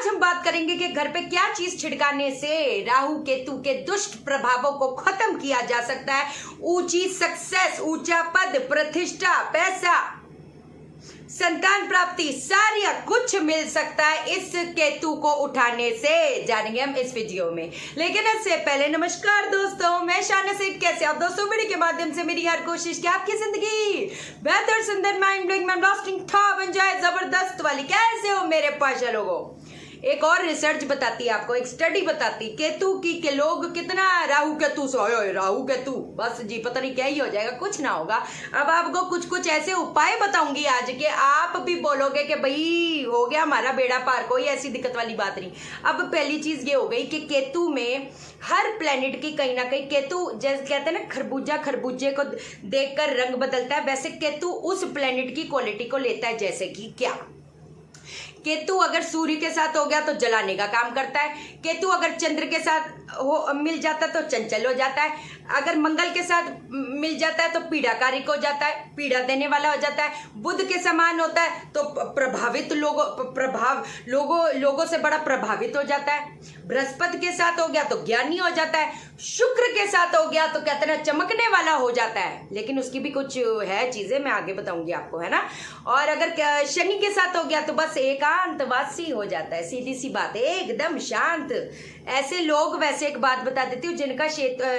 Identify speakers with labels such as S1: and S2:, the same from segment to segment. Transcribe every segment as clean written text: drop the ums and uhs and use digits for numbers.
S1: आज हम बात करेंगे कि घर पे क्या चीज छिड़काने से राहु केतु के दुष्ट प्रभावों को खत्म किया जा सकता है। ऊंची सक्सेस, ऊंचा पद, प्रतिष्ठा, पैसा, संतान प्राप्ति, सारा कुछ मिल सकता है इस केतु को उठाने से। जानेंगे हम इस वीडियो में। लेकिन इससे पहले नमस्कार दोस्तों, मैं शाना सेठ। कैसे आप दोस्तों? वीडियो के माध्यम से मेरी हर कोशिश कि आपकी जिंदगी बेहतर, सुंदर, माइंड ब्लोइंग, माइंड ब्लास्टिंग था बन जाए, जबरदस्त वाली। कैसे हो मेरे पाशा लोगों? एक और रिसर्च बताती है आपको, एक स्टडी बताती केतु की के लोग कितना राहु केतु से राहु केतु बस जी पता नहीं क्या ही हो जाएगा, कुछ ना होगा। अब आपको कुछ कुछ ऐसे उपाय बताऊंगी आज के आप भी बोलोगे कि भाई हो गया हमारा बेड़ा पार, कोई ऐसी दिक्कत वाली बात नहीं। अब पहली चीज ये हो गई कि केतु में हर प्लेनेट की कहीं ना कहीं, केतु जैसे कहते हैं ना खरबूजा खरबूजे को देखकर रंग बदलता है, वैसे केतु उस प्लेनेट की क्वालिटी को लेता है। जैसे कि क्या, केतु अगर सूर्य के साथ हो गया तो जलाने का काम करता है। केतु अगर चंद्र के साथ मिल जाता है तो चंचल हो जाता है। अगर मंगल के साथ मिल जाता है तो पीड़ाकारिक हो जाता है, पीड़ा देने वाला हो जाता है। बुध के समान होता है तो लोगों से बड़ा प्रभावित हो जाता है। बृहस्पति के साथ हो गया तो ज्ञानी हो जाता है। शुक्र के साथ हो गया तो कहते हैं चमकने वाला हो जाता है। लेकिन उसकी भी कुछ है चीजें, मैं आगे बताऊंगी आपको, है ना। और अगर शनि के साथ हो गया तो बस एकांतवासी हो जाता है, सीधी सी बात है, एकदम शांत। ऐसे लोग, वैसे एक बात बता देती हूँ, जिनका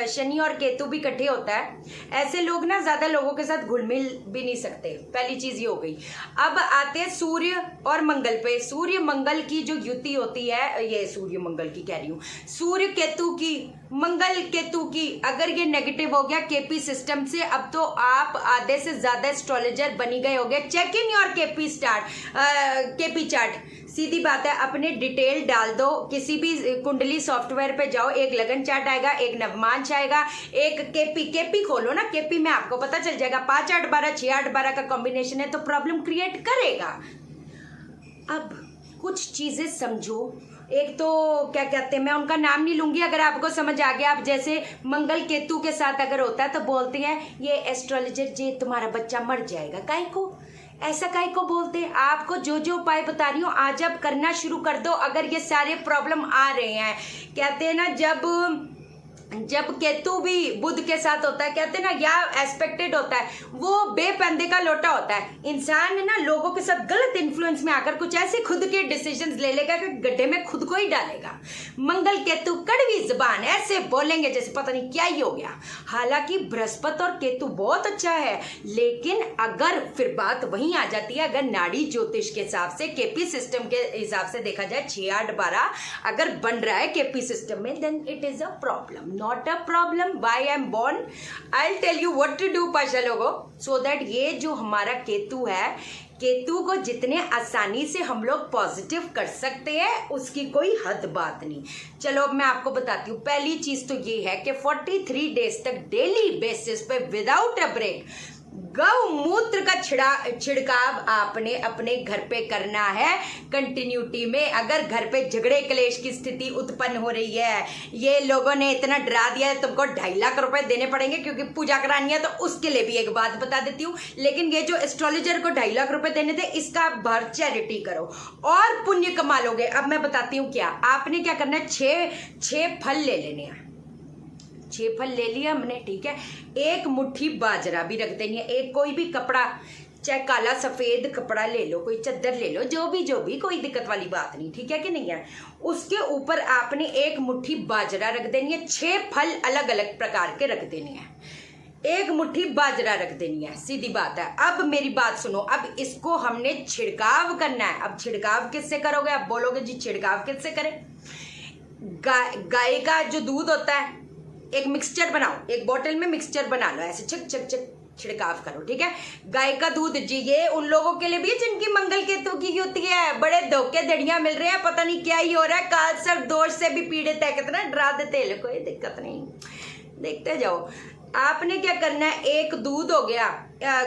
S1: शनि और केतु भी इकट्ठे होता है, ऐसे लोग ना ज्यादा लोगों के साथ घुल मिल भी नहीं सकते। पहली चीज ये हो गई। अब आते हैं सूर्य और मंगल पे। सूर्य मंगल की जो युति होती है, ये सूर्य मंगल की कह रही हूँ, सूर्य केतु की, मंगल केतु की, अगर ये नेगेटिव हो गया केपी सिस्टम से, अब तो आप आधे से ज्यादा एस्ट्रोलॉजर बनी गए हो गए। Check in your KP chart. सीधी बात है, अपने डिटेल डाल दो, किसी भी कुंडली सॉफ्टवेयर पे जाओ, एक लगन चार्ट आएगा, एक नवमांश आएगा, एक केपी खोलो ना, केपी में आपको पता चल जाएगा 5 8 12 6 8 12 का कॉम्बिनेशन है तो प्रॉब्लम क्रिएट करेगा। अब कुछ चीजें समझो। एक तो क्या कहते हैं, मैं उनका नाम नहीं लूंगी, अगर आपको समझ आ गया। आप जैसे मंगल केतु के साथ अगर होता है तो बोलते हैं ये एस्ट्रोलॉजर जी तुम्हारा बच्चा मर जाएगा। काहे को ऐसा काहे को बोलते हैं? आपको जो जो उपाय बता रही हूँ आज आप करना शुरू कर दो। अगर ये सारे प्रॉब्लम आ रहे हैं, कहते हैं ना जब केतु भी बुध के साथ होता है, कहते हैं ना या एस्पेक्टेड होता है, वो बेपंदे का लोटा होता है। इंसान ना लोगों के साथ गलत इन्फ्लुएंस में आकर कुछ ऐसे खुद के डिसीजंस ले लेगा कि गड्ढे में खुद को ही डालेगा। मंगल केतु कड़वी जुबान, ऐसे बोलेंगे जैसे पता नहीं क्या ही हो गया। हालांकि बृहस्पति और केतु बहुत अच्छा है, लेकिन अगर फिर बात वहीं आ जाती है, अगर नाड़ी ज्योतिष के हिसाब से, केपी सिस्टम के हिसाब से देखा जाए 6 8 12 अगर बन रहा है केपी सिस्टम में, then it is a problem, not a problem. Why I'm born? I'll tell you what to do Pasha लोगों, so that ये जो हमारा केतु है, केतु को जितने आसानी से हम लोग पॉजिटिव कर सकते हैं उसकी कोई हद बात नहीं। चलो अब मैं आपको बताती हूँ। पहली चीज तो ये है कि 43 डेज तक डेली बेसिस पे विदाउट अ ब्रेक गौमूत्र का छिड़काव आपने अपने घर पे करना है कंटिन्यूटी में। अगर घर पे झगड़े क्लेश की स्थिति उत्पन्न हो रही है, ये लोगों ने इतना डरा दिया है तुमको 2.5 लाख रुपए देने पड़ेंगे क्योंकि पूजा करानी है, तो उसके लिए भी एक बात बता देती हूँ। लेकिन ये जो एस्ट्रोलॉजर को 2.5 लाख रुपए देने थे, इसका भर चैरिटी करो और पुण्य कमा लोगे। अब मैं बताती हूँ क्या आपने क्या करना है। 6 फल ले लेने हैं। 6 फल ले लिया हमने, ठीक है। एक मुट्ठी बाजरा भी रख देनी है। एक कोई भी कपड़ा, चाहे काला सफेद कपड़ा ले लो, कोई चादर ले लो, जो भी कोई दिक्कत वाली बात नहीं, ठीक है कि नहीं है। उसके ऊपर आपने एक मुट्ठी बाजरा रख देनी है। 6 फल अलग अलग प्रकार के रख देने हैं। एक मुट्ठी बाजरा रख देनी है, सीधी बात है। अब मेरी बात सुनो, अब इसको हमने छिड़काव करना है। अब छिड़काव किससे करोगे? आप बोलोगे जी छिड़काव किससे करें? गाय का जो दूध होता है, एक मिक्सचर बनाओ, एक बोतल में मिक्सचर बना लो, ऐसे छक छक छक छिड़काव करो, ठीक है। गाय का दूध जी, ये उन लोगों के लिए भी जिनकी मंगल केतु की युति है, बड़े धोखे धड़ियां मिल रहे हैं, पता नहीं क्या ही हो रहा है, काल सर्प दोष से भी पीड़ित है, कितना डरा देते हैं, कोई दिक्कत नहीं, देखते जाओ। आपने क्या करना है, एक दूध हो गया,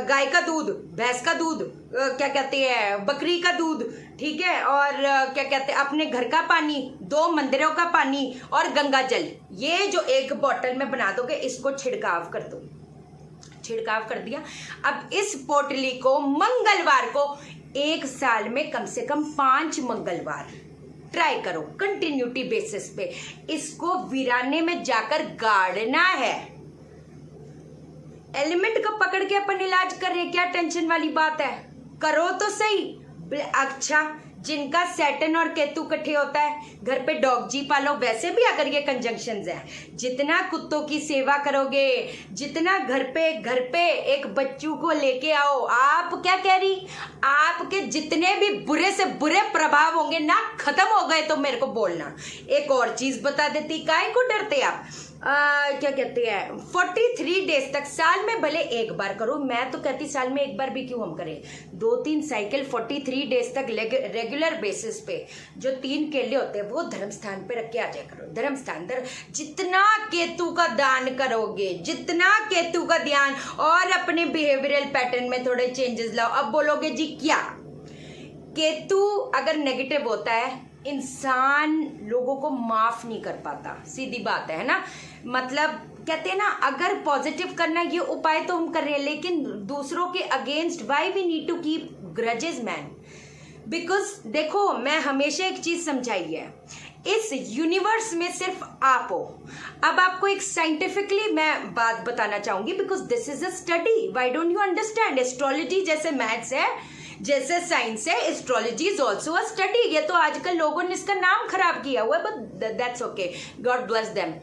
S1: गाय का दूध, भैंस का दूध, क्या कहते हैं बकरी का दूध, ठीक है, और क्या कहते हैं अपने घर का पानी, 2 मंदिरों का पानी और गंगा जल, ये जो एक बोतल में बना दोगे, इसको छिड़काव कर दो। छिड़काव कर दिया। अब इस पोटली को मंगलवार को 1 साल में कम से कम 5 मंगलवार ट्राई करो कंटिन्यूटी बेसिस पे, इसको वीराने में जाकर गाड़ना है। एलिमेंट को पकड़ के अपन इलाज कर रहे, क्या टेंशन वाली बात है, करो तो सही। अच्छा, जिनका सैटर्न और केतु इकट्ठे होता है, घर पे डॉग जी पालो, वैसे भी अगर ये कंजंक्शंस है, जितना कुत्तों की सेवा करोगे, जितना घर पे एक बच्चू को लेके आओ, आप क्या कह रही, आपके जितने भी बुरे से बुरे प्रभाव होंगे ना, खत्म हो गए तो मेरे को बोलना। एक और चीज बता देती, काहे को डरते आप, क्या कहते हैं, 43 डेज तक, साल में भले एक बार करो, मैं तो कहती साल में एक बार भी क्यों हम करें, 2-3 साइकिल 43 डेज तक रेगुलर बेसिस पे, जो 3 केले होते हैं वो धर्म स्थान पे रख के आ जाया करो। धर्म स्थान जितना केतु का दान करोगे, जितना केतु का ध्यान, और अपने बिहेवियरल पैटर्न में थोड़े चेंजेस लाओ। अब बोलोगे जी क्या, केतु अगर नेगेटिव होता है, इंसान लोगों को माफ नहीं कर पाता, सीधी बात है ना। मतलब कहते हैं ना, अगर पॉजिटिव करना ये उपाय तो हम कर रहे हैं, लेकिन दूसरों के against why we need to keep grudges man, because देखो, मैं हमेशा एक चीज समझाई है, इस यूनिवर्स में सिर्फ आप हो। अब आपको एक साइंटिफिकली मैं बात बताना चाहूंगी, because this is a study, why don't you understand. Astrology जैसे मैथ्स है, जैसे साइंस है, astrology is also a study. ये तो आजकल लोगों ने इसका नाम खराब किया हुआ है, but that's okay, God bless them.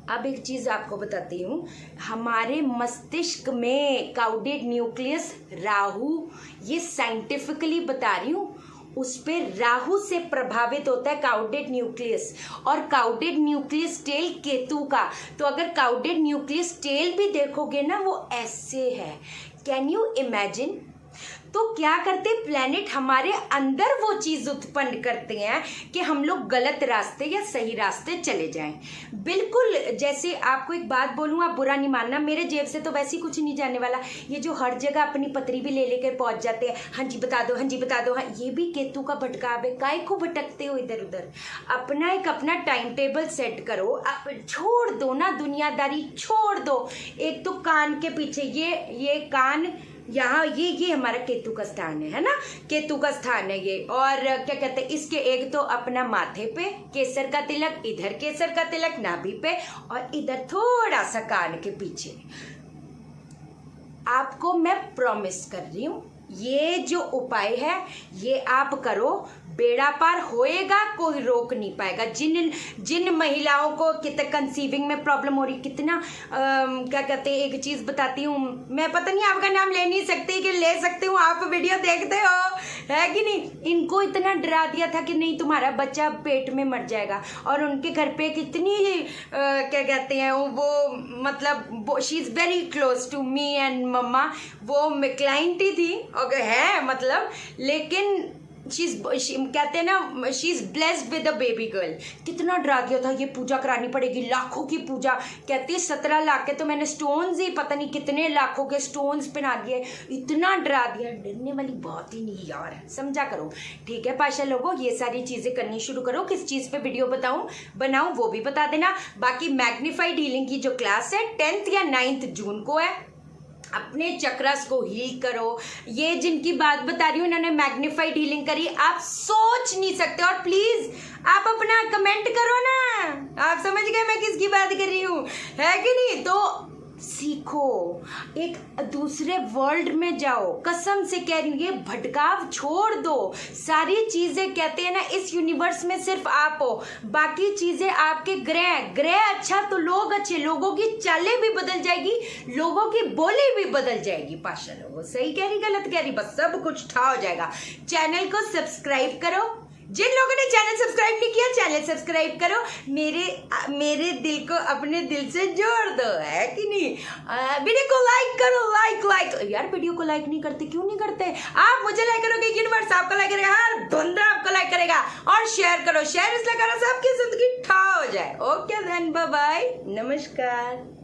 S1: अब एक चीज आपको बताती हूँ, हमारे मस्तिष्क में काउडेड न्यूक्लियस, राहु, ये साइंटिफिकली बता रही हूँ, उस पे राहु से प्रभावित होता है काउडेड न्यूक्लियस, और काउडेड न्यूक्लियस टेल केतु का। तो अगर काउडेड न्यूक्लियस टेल भी देखोगे ना, वो ऐसे है, कैन यू इमेजिन। तो क्या करते प्लैनेट हमारे अंदर वो चीज उत्पन्न करते हैं कि हम लोग गलत रास्ते या सही रास्ते चले जाएं। बिल्कुल, जैसे आपको एक बात बोलूं, आप बुरा नहीं मानना, मेरे जेब से तो वैसे ही कुछ नहीं जाने वाला। ये जो हर जगह अपनी पत्री भी ले लेकर पहुंच जाते हैं, हाँ जी बता दो, हाँ जी बता दो, हाँ, ये भी केतु का भटकाव है। काय को भटकते हो इधर उधर, अपना टाइम टेबल सेट करो, आप छोड़ दो ना दुनियादारी, छोड़ दो। एक तो कान के पीछे ये कान, यहाँ ये हमारा केतु का स्थान है ना, केतु का स्थान है ये। और क्या कहते हैं, इसके एक तो अपना माथे पे केसर का तिलक, इधर केसर का तिलक नाभि पे, और इधर थोड़ा सा कान के पीछे। आपको मैं प्रॉमिस कर रही हूँ, ये जो उपाय है ये आप करो, बेड़ा पार होएगा, कोई रोक नहीं पाएगा। जिन महिलाओं को कितना कंसीविंग में प्रॉब्लम हो रही, कितना क्या कहते हैं, एक चीज बताती हूँ, मैं पता नहीं आपका नाम ले नहीं सकती कि ले सकती हूँ, आप वीडियो देखते हो है कि नहीं, इनको इतना डरा दिया था कि नहीं तुम्हारा बच्चा पेट में मर जाएगा, और उनके घर पे कितनी क्या कहते हैं वो, मतलब she is very close to me and mamma, वो क्लाइंट ही थी है मतलब, लेकिन कहते हैं ना, she is blessed with a baby girl. कितना डरा दिया था, ये पूजा करानी पड़ेगी, लाखों की पूजा, कहती है 17 लाख के तो मैंने स्टोन्स ही पता नहीं कितने लाखों के स्टोन्स पहना दिए, इतना डरा दिया। डरने वाली बात ही नहीं यार, समझा करो, ठीक है पाशा लोगों, ये सारी चीजें करनी शुरू करो। किस चीज पे वीडियो बनाऊं वो भी बता देना। बाकी मैग्नीफाइड हीलिंग की जो क्लास है 10th या 9th जून को है, अपने चक्रस को हील करो। ये जिनकी बात बता रही हूँ इन्होंने मैग्नीफाइड हीलिंग करी, आप सोच नहीं सकते। और प्लीज आप अपना कमेंट करो ना, आप समझ गए मैं किसकी बात कर रही हूँ, है कि नहीं। तो सीखो, एक दूसरे वर्ल्ड में जाओ, कसम से कह रही हूँ, ये भटकाव छोड़ दो। सारी चीजें कहते हैं ना, इस यूनिवर्स में सिर्फ आप हो, बाकी चीजें आपके ग्रह अच्छा तो लोग अच्छे, लोगों की चालें भी बदल जाएगी, लोगों की बोली भी बदल जाएगी। पाशा लोगों सही कह रही गलत कह रही, बस सब कुछ ठा हो जाएगा। चैनल को सब्सक्राइब करो, जिन लोगों ने चैनल सब्सक्राइब नहीं किया चैनल सब्सक्राइब करो, मेरे दिल को अपने दिल से जोड़ दो, है कि नहीं। वीडियो को लाइक करो, लाइक यार, वीडियो को लाइक नहीं करते, क्यों नहीं करते आप। मुझे लाइक करोगे, यूनिवर्स आपको लाइक करेगा, हर बंदा आपको लाइक करेगा। और शेयर करो, शेयर इसलिए करो सबकी जिंदगी ठा हो जाए। ओके देन, बाय बाय, नमस्कार।